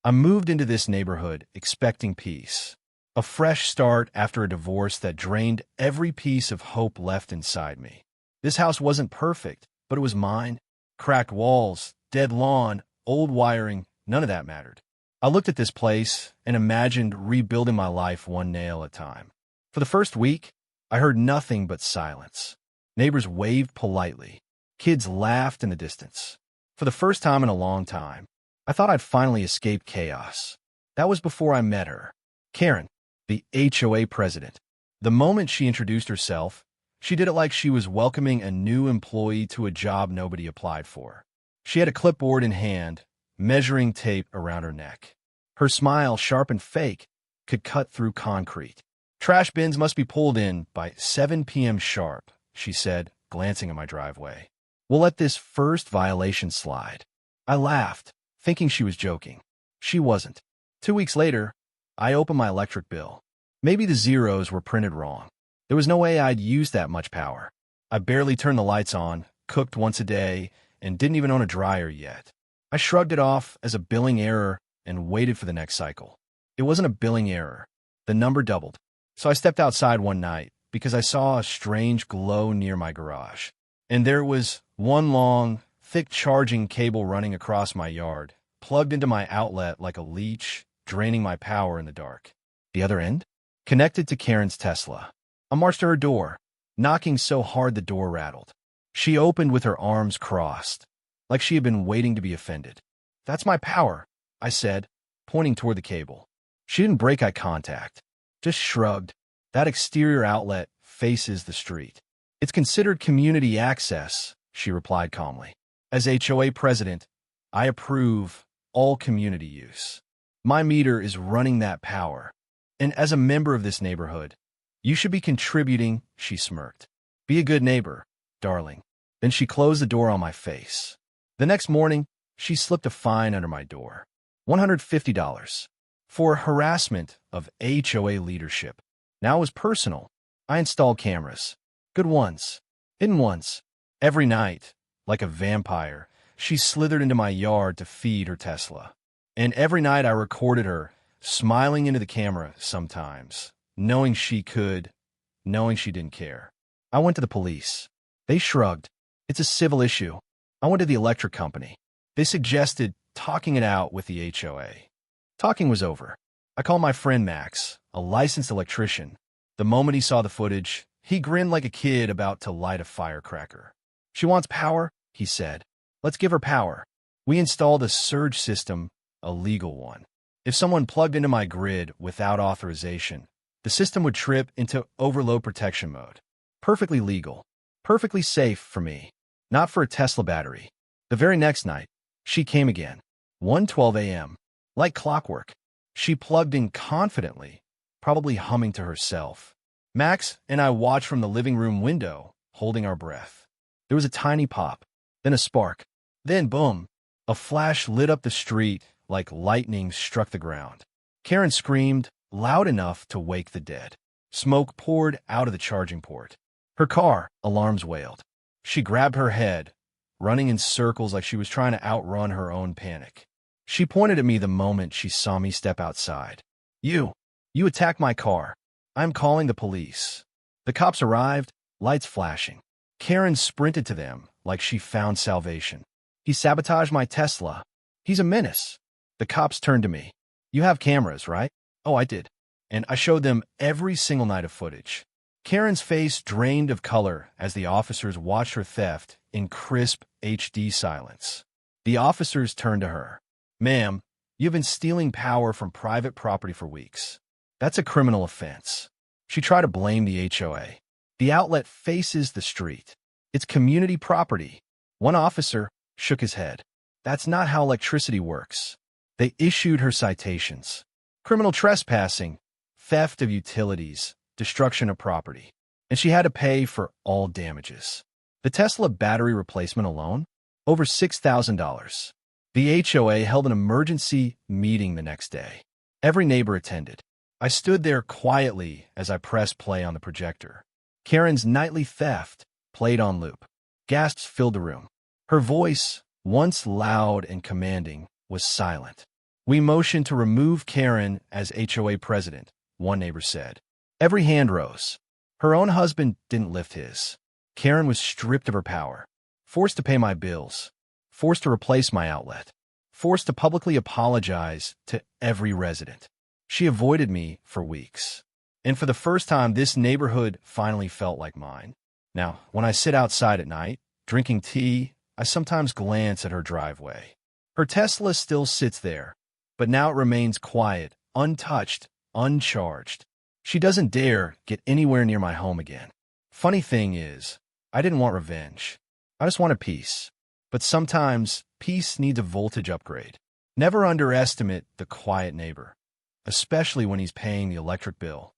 I moved into this neighborhood expecting peace. A fresh start after a divorce that drained every piece of hope left inside me. This house wasn't perfect, but it was mine. Cracked walls, dead lawn, old wiring, none of that mattered. I looked at this place and imagined rebuilding my life one nail at a time. For the first week, I heard nothing but silence. Neighbors waved politely. Kids laughed in the distance. For the first time in a long time, I thought I'd finally escaped chaos. That was before I met her. Karen, the HOA president. The moment she introduced herself, she did it like she was welcoming a new employee to a job nobody applied for. She had a clipboard in hand, measuring tape around her neck. Her smile, sharp and fake, could cut through concrete. Trash bins must be pulled in by 7 p.m. sharp, she said, glancing at my driveway. We'll let this first violation slide. I laughed, thinking she was joking. She wasn't. 2 weeks later, I opened my electric bill. Maybe the zeros were printed wrong. There was no way I'd use that much power. I barely turned the lights on, cooked once a day, and didn't even own a dryer yet. I shrugged it off as a billing error and waited for the next cycle. It wasn't a billing error. The number doubled. So I stepped outside one night because I saw a strange glow near my garage. And there was one long, thick charging cable running across my yard, plugged into my outlet like a leech, draining my power in the dark. The other end? Connected to Karen's Tesla. I marched to her door, knocking so hard the door rattled. She opened with her arms crossed, like she had been waiting to be offended. That's my power, I said, pointing toward the cable. She didn't break eye contact, just shrugged. That exterior outlet faces the street. It's considered community access, she replied calmly. As HOA president, I approve all community use. My meter is running that power. And as a member of this neighborhood, you should be contributing, she smirked. Be a good neighbor, darling. Then she closed the door on my face. The next morning, she slipped a fine under my door. $150 for harassment of HOA leadership. Now it was personal. I installed cameras. Good ones. Hidden ones. Every night, like a vampire, she slithered into my yard to feed her Tesla. And every night I recorded her, smiling into the camera sometimes, knowing she could, knowing she didn't care. I went to the police. They shrugged. It's a civil issue. I went to the electric company. They suggested talking it out with the HOA. Talking was over. I called my friend Max, a licensed electrician. The moment he saw the footage, he grinned like a kid about to light a firecracker. She wants power, he said. Let's give her power. We installed a surge system, a legal one. If someone plugged into my grid without authorization, the system would trip into overload protection mode. Perfectly legal. Perfectly safe for me. Not for a Tesla battery. The very next night, she came again. 1:12 a.m. Like clockwork. She plugged in confidently, probably humming to herself. Max and I watched from the living room window, holding our breath. There was a tiny pop, then a spark. Then, boom, a flash lit up the street like lightning struck the ground. Karen screamed, loud enough to wake the dead. Smoke poured out of the charging port. Her car, alarms wailed. She grabbed her head, running in circles like she was trying to outrun her own panic. She pointed at me the moment she saw me step outside. You attacked my car. I'm calling the police. The cops arrived, lights flashing. Karen sprinted to them like she found salvation. He sabotaged my Tesla. He's a menace. The cops turned to me. You have cameras, right? Oh, I did. And I showed them every single night of footage. Karen's face drained of color as the officers watched her theft in crisp HD silence. The officers turned to her. Ma'am, you've been stealing power from private property for weeks. That's a criminal offense. She tried to blame the HOA. The outlet faces the street. It's community property. One officer shook his head. That's not how electricity works. They issued her citations. Criminal trespassing, theft of utilities, destruction of property. And she had to pay for all damages. The Tesla battery replacement alone? Over $6,000. The HOA held an emergency meeting the next day. Every neighbor attended. I stood there quietly as I pressed play on the projector. Karen's nightly theft played on loop. Gasps filled the room. Her voice, once loud and commanding, was silent. We motioned to remove Karen as HOA president, one neighbor said. Every hand rose. Her own husband didn't lift his. Karen was stripped of her power, forced to pay my bills, forced to replace my outlet, forced to publicly apologize to every resident. She avoided me for weeks. And for the first time, this neighborhood finally felt like mine. Now, when I sit outside at night, drinking tea, I sometimes glance at her driveway. Her Tesla still sits there, but now it remains quiet, untouched, uncharged. She doesn't dare get anywhere near my home again. Funny thing is, I didn't want revenge. I just wanted peace. But sometimes, peace needs a voltage upgrade. Never underestimate the quiet neighbor, especially when he's paying the electric bill.